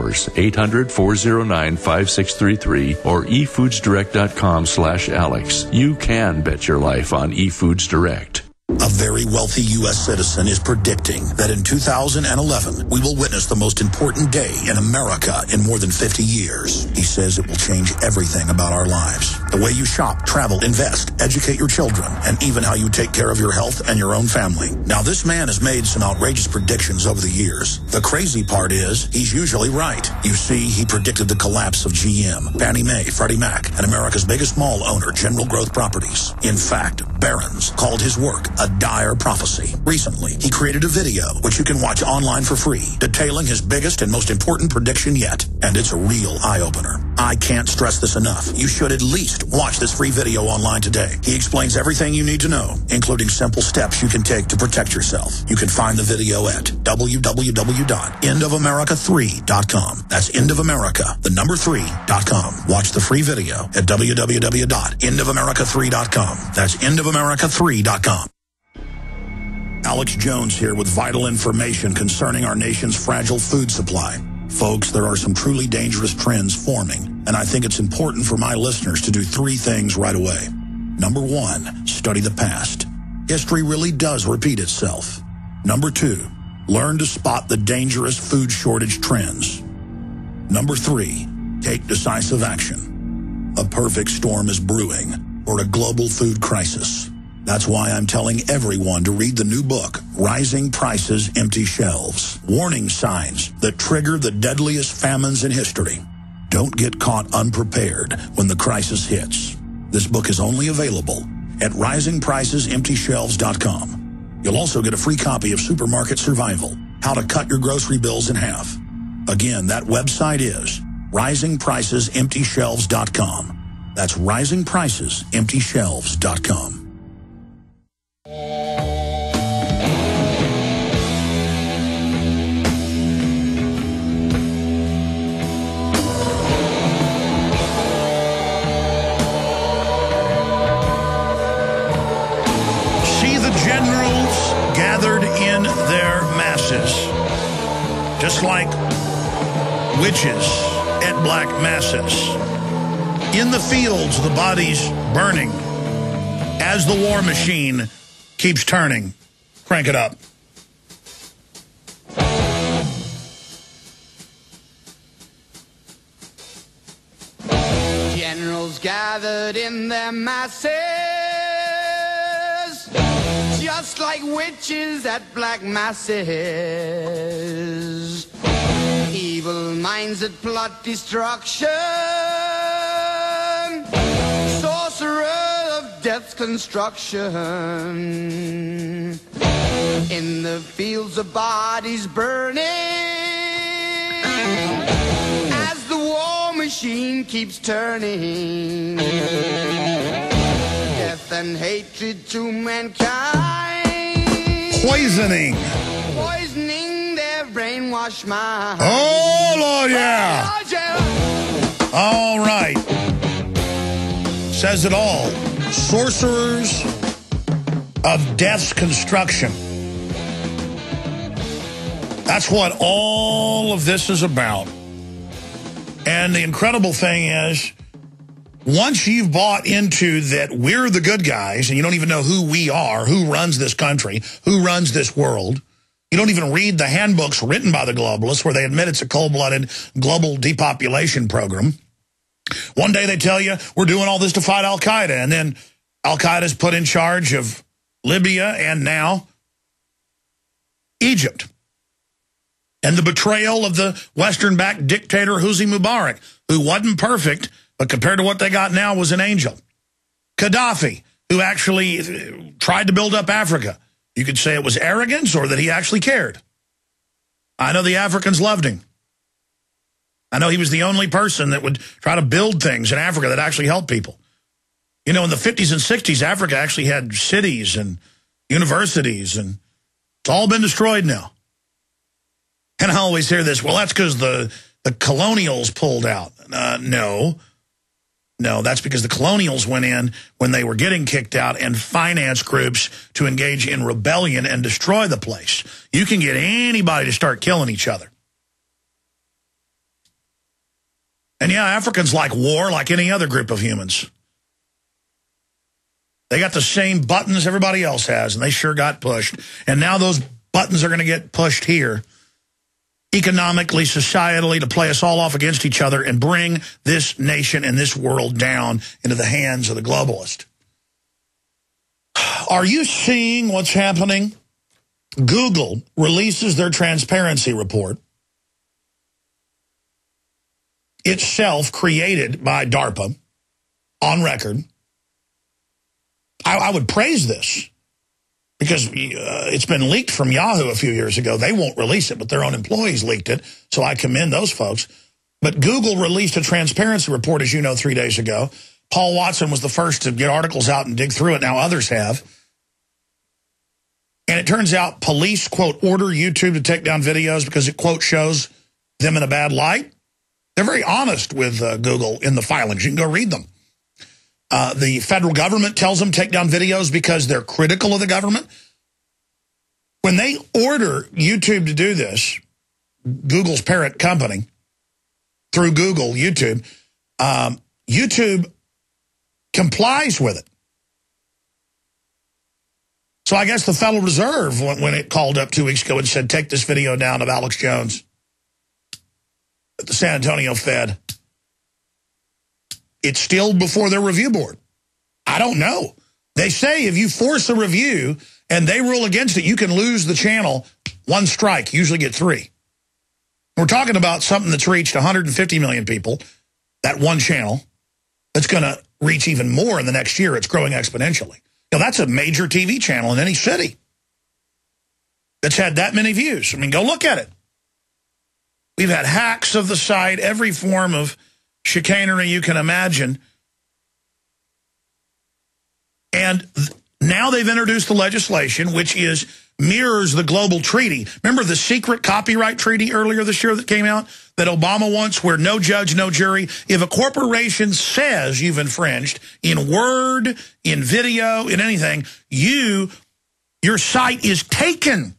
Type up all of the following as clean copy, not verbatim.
hours. 800-409-5633 or efoodsdirect.com/Alex. You can bet your life on eFoods Direct. A very wealthy U.S. citizen is predicting that in 2011, we will witness the most important day in America in more than 50 years. He says it will change everything about our lives. The way you shop, travel, invest, educate your children, and even how you take care of your health and your own family. Now, this man has made some outrageous predictions over the years. The crazy part is, he's usually right. You see, he predicted the collapse of GM, Fannie Mae, Freddie Mac, and America's biggest mall owner, General Growth Properties. In fact, Barron's called his work a dire prophecy. Recently, he created a video, which you can watch online for free, detailing his biggest and most important prediction yet. And it's a real eye-opener. I can't stress this enough. You should at least watch this free video online today. He explains everything you need to know, including simple steps you can take to protect yourself. You can find the video at www.endofamerica3.com. That's endofamerica, the number 3.com. Watch the free video at www.endofamerica3.com. That's endofamerica3.com. Alex Jones here with vital information concerning our nation's fragile food supply. Folks, there are some truly dangerous trends forming, and I think it's important for my listeners to do three things right away. Number one, study the past. History really does repeat itself. Number two, learn to spot the dangerous food shortage trends. Number three, take decisive action. A perfect storm is brewing for a global food crisis. That's why I'm telling everyone to read the new book, Rising Prices, Empty Shelves. Warning signs that trigger the deadliest famines in history. Don't get caught unprepared when the crisis hits. This book is only available at risingpricesemptyshelves.com. You'll also get a free copy of Supermarket Survival, How to Cut Your Grocery Bills in Half. Again, that website is risingpricesemptyshelves.com. That's risingpricesemptyshelves.com. Gathered in their masses, just like witches at black masses. In the fields, the bodies burning as the war machine keeps turning. Crank it up. Generals gathered in their masses, just like witches at black masses. Evil minds that plot destruction, sorcerer of death's construction. In the fields of bodies burning, as the war machine keeps turning. Death and hatred to mankind, poisoning their brainwashed minds. Oh, Lord, yeah. Oh, Lord, yeah. All right. Says it all. Sorcerers of death's construction. That's what all of this is about. And the incredible thing is, once you've bought into that we're the good guys, and you don't even know who we are, who runs this country, who runs this world, you don't even read the handbooks written by the globalists where they admit it's a cold-blooded global depopulation program. One day they tell you, we're doing all this to fight al-Qaeda, and then al-Qaeda's put in charge of Libya and now Egypt. And the betrayal of the Western-backed dictator Hosni Mubarak, who wasn't perfect, but compared to what they got now was an angel. Gaddafi, who actually tried to build up Africa. You could say it was arrogance or that he actually cared. I know the Africans loved him. I know he was the only person that would try to build things in Africa that actually helped people. You know, in the 50s and 60s, Africa actually had cities and universities, and it's all been destroyed now. And I always hear this, well, that's because the colonials pulled out. No, that's because the colonials went in when they were getting kicked out and financed groups to engage in rebellion and destroy the place. You can get anybody to start killing each other. And yeah, Africans like war like any other group of humans. They got the same buttons everybody else has, and they sure got pushed. And now those buttons are going to get pushed here, economically, societally, to play us all off against each other and bring this nation and this world down into the hands of the globalist. Are you seeing what's happening? Google releases their transparency report, itself created by DARPA, on record. I would praise this because it's been leaked from Yahoo a few years ago. They won't release it, but their own employees leaked it, so I commend those folks. But Google released a transparency report, as you know, 3 days ago. Paul Watson was the first to get articles out and dig through it. Now others have. And it turns out police, quote, order YouTube to take down videos because it, quote, shows them in a bad light. They're very honest with Google in the filings. You can go read them. The federal government tells them take down videos because they're critical of the government. When they order YouTube to do this, Google's parent company, through Google, YouTube, YouTube complies with it. So I guess the Federal Reserve, when it called up 2 weeks ago and said, take this video down of Alex Jones at the San Antonio Fed, it's still before their review board. I don't know. They say if you force a review and they rule against it, you can lose the channel. 1 strike, usually get 3. We're talking about something that's reached 150 million people, that one channel, that's going to reach even more in the next year. It's growing exponentially. You know, that's a major TV channel in any city that's had that many views. I mean, go look at it. We've had hacks of the site, every form of chicanery you can imagine. And now they've introduced the legislation, which mirrors the global treaty. Remember the secret copyright treaty earlier this year that came out that Obama wants, where no judge, no jury. If a corporation says you've infringed in word, in video, in anything, your site is taken.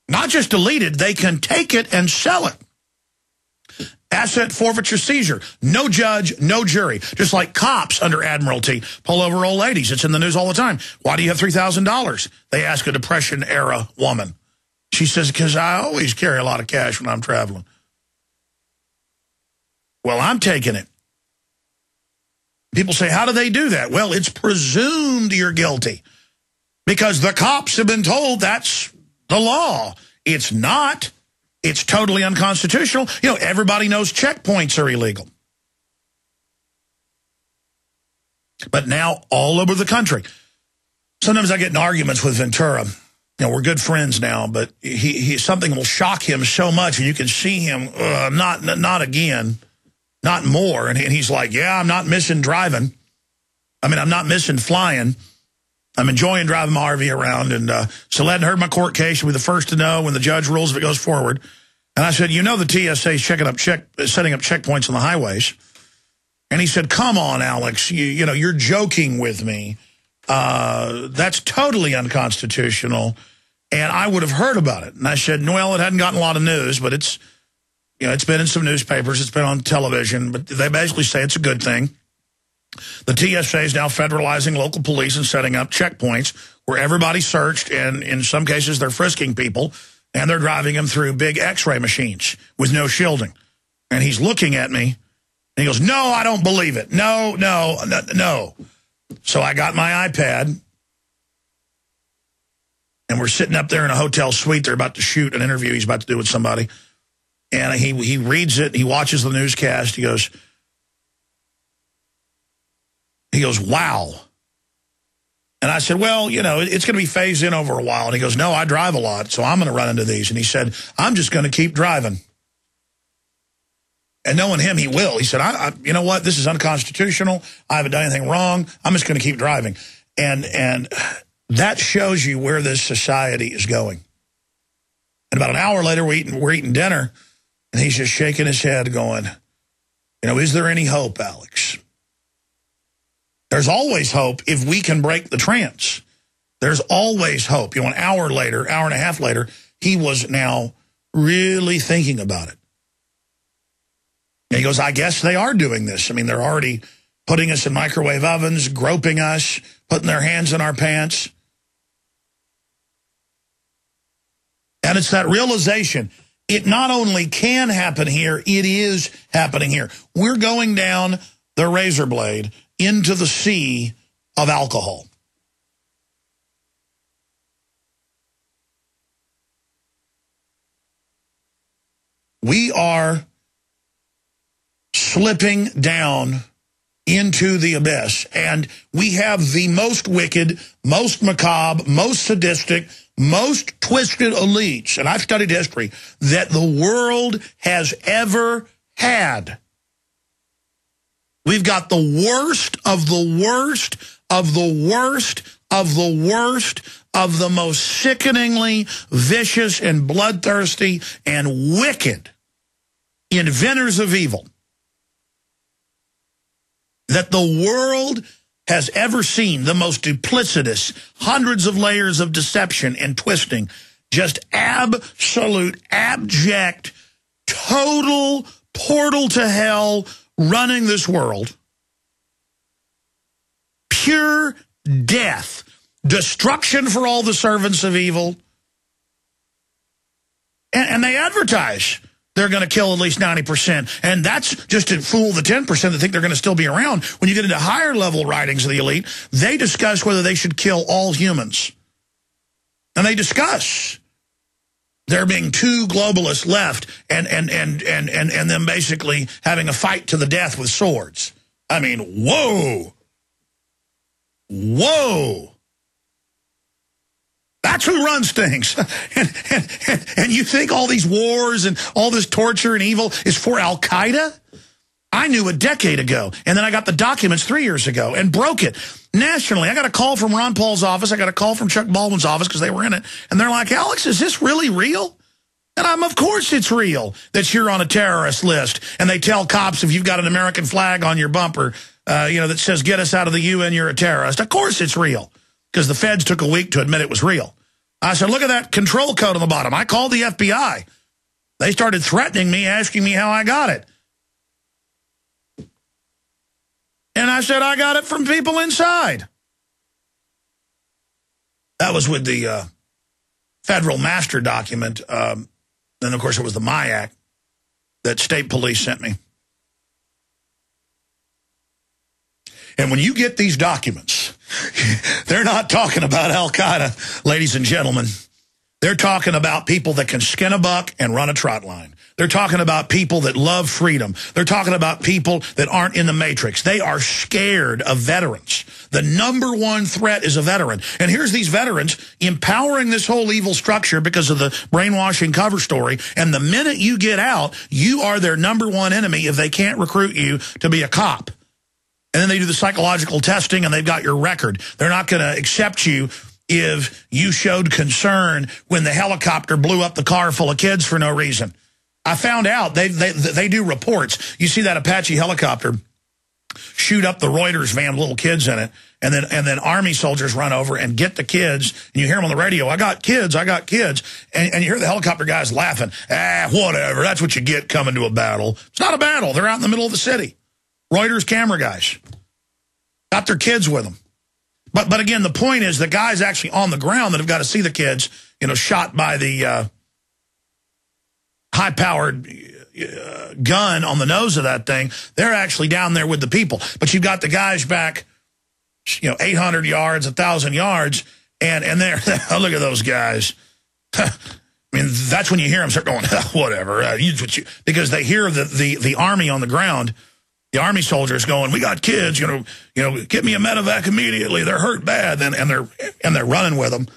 Not just deleted, they can take it and sell it. Asset forfeiture seizure. No judge, no jury. Just like cops under Admiralty pull over old ladies. It's in the news all the time. Why do you have $3,000? They ask a Depression-era woman. She says, because I always carry a lot of cash when I'm traveling. Well, I'm taking it. People say, how do they do that? Well, it's presumed you're guilty because the cops have been told that's the law. It's not. It's totally unconstitutional. You know, everybody knows checkpoints are illegal. But now all over the country. Sometimes I get in arguments with Ventura. You know, we're good friends now, but something will shock him so much, and you can see him, not again, not more. And he's like, yeah, I'm not missing driving. I mean, I'm not missing flying. I'm enjoying driving my RV around, and so hadn't heard my court case. You'll be the first to know when the judge rules if it goes forward. And I said, you know the TSA is setting up checkpoints on the highways. And he said, come on, Alex, you know, you're joking with me. That's totally unconstitutional. And I would have heard about it. And I said, well, it hadn't gotten a lot of news, but it's been in some newspapers. It's been on television. But they basically say it's a good thing. The TSA is now federalizing local police and setting up checkpoints where everybody's searched, and in some cases they're frisking people, and they're driving them through big X-ray machines with no shielding. And he's looking at me, and he goes, no, I don't believe it. No. So I got my iPad, and we're sitting up there in a hotel suite. They're about to shoot an interview he's about to do with somebody. And he reads it. He watches the newscast. He goes, wow. And I said, well, you know, it's going to be phased in over a while. And he goes, no, I drive a lot, so I'm going to run into these. And he said, I'm just going to keep driving. And knowing him, he will. He said, you know what? This is unconstitutional. I haven't done anything wrong. I'm just going to keep driving. And that shows you where this society is going. And about an hour later, we're eating dinner, and he's just shaking his head going, you know, is there any hope, Alex? There's always hope if we can break the trance. There's always hope. You know, an hour later, hour and a half later, he was now really thinking about it. And he goes, I guess they are doing this. I mean, they're already putting us in microwave ovens, groping us, putting their hands in our pants. And it's that realization. It not only can happen here, it is happening here. We're going down the razor blade into the sea of alcohol. We are slipping down into the abyss, and we have the most wicked, most macabre, most sadistic, most twisted elites, and I've studied history, that the world has ever had. We've got the worst of the worst of the worst of the worst of the most sickeningly vicious and bloodthirsty and wicked inventors of evil that the world has ever seen, the most duplicitous, hundreds of layers of deception and twisting, just absolute, abject, total portal to hell running this world. Pure death, destruction for all the servants of evil. And they advertise they're going to kill at least 90%. And that's just to fool the 10% that think they're going to still be around. When you get into higher level writings of the elite, they discuss whether they should kill all humans. And they discuss there being two globalists left and them basically having a fight to the death with swords. I mean, whoa. Whoa. That's who runs things. And you think all these wars and all this torture and evil is for Al-Qaeda? I knew a decade ago, and then I got the documents 3 years ago and broke it. Nationally, I got a call from Ron Paul's office. I got a call from Chuck Baldwin's office because they were in it. And they're like, Alex, is this really real? And of course it's real that you're on a terrorist list. And they tell cops if you've got an American flag on your bumper, that says, get us out of the UN, you're a terrorist. Of course it's real, because the feds took a week to admit it was real. I said, look at that control code on the bottom. I called the FBI. They started threatening me, asking me how I got it. And I said, I got it from people inside. That was with the federal master document. Then, of course, it was the MIAC that state police sent me. And when you get these documents, they're not talking about Al-Qaeda, ladies and gentlemen. They're talking about people that can skin a buck and run a trot line. They're talking about people that love freedom. They're talking about people that aren't in the matrix. They are scared of veterans. The number one threat is a veteran. And here's these veterans empowering this whole evil structure because of the brainwashing cover story. And the minute you get out, you are their number one enemy if they can't recruit you to be a cop. And then they do the psychological testing and they've got your record. They're not going to accept you if you showed concern when the helicopter blew up the car full of kids for no reason. I found out they do reports. You see that Apache helicopter shoot up the Reuters van with little kids in it, and then Army soldiers run over and get the kids, and you hear them on the radio, I got kids, and you hear the helicopter guys laughing. Whatever, that's what you get coming to a battle. It's not a battle. They're out in the middle of the city. Reuters camera guys got their kids with them. But again, the point is the guys actually on the ground that have got to see the kids, shot by the high-powered gun on the nose of that thing, they're actually down there with the people. But you've got the guys back, 800 yards, 1,000 yards, and they're, oh, look at those guys. I mean, that's when you hear them start going, whatever, because they hear the Army on the ground, the Army soldiers going, we got kids, get me a medevac immediately. They're hurt bad, and they're running with them.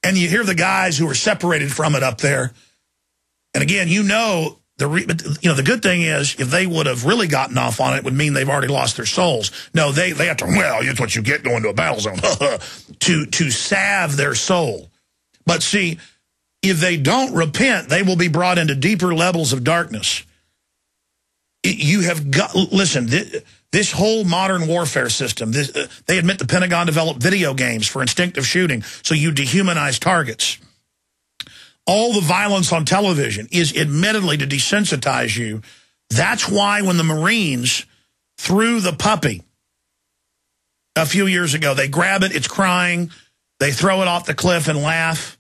And you hear the guys who are separated from it up there. And again, the good thing is if they would have really gotten off on it, it would mean they've already lost their souls. No, they have to, well, it's what you get going to a battle zone, to salve their soul. But see, if they don't repent, they will be brought into deeper levels of darkness. You have got, listen, this whole modern warfare system, they admit the Pentagon developed video games for instinctive shooting, so you dehumanize targets. All the violence on television is admittedly to desensitize you That's why when the Marines threw the puppy a few years ago, they grab it, it's crying, they throw it off the cliff and laugh.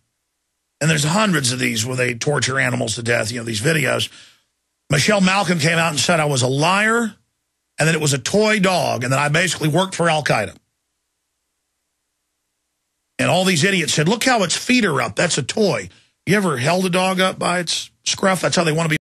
And there's hundreds of these where they torture animals to death, these videos. Michelle Malkin came out and said I was a liar and that it was a toy dog and that I basically worked for Al-Qaeda. And all these idiots said, look how its feet are up. That's a toy. You ever held a dog up by its scruff? That's how they want to be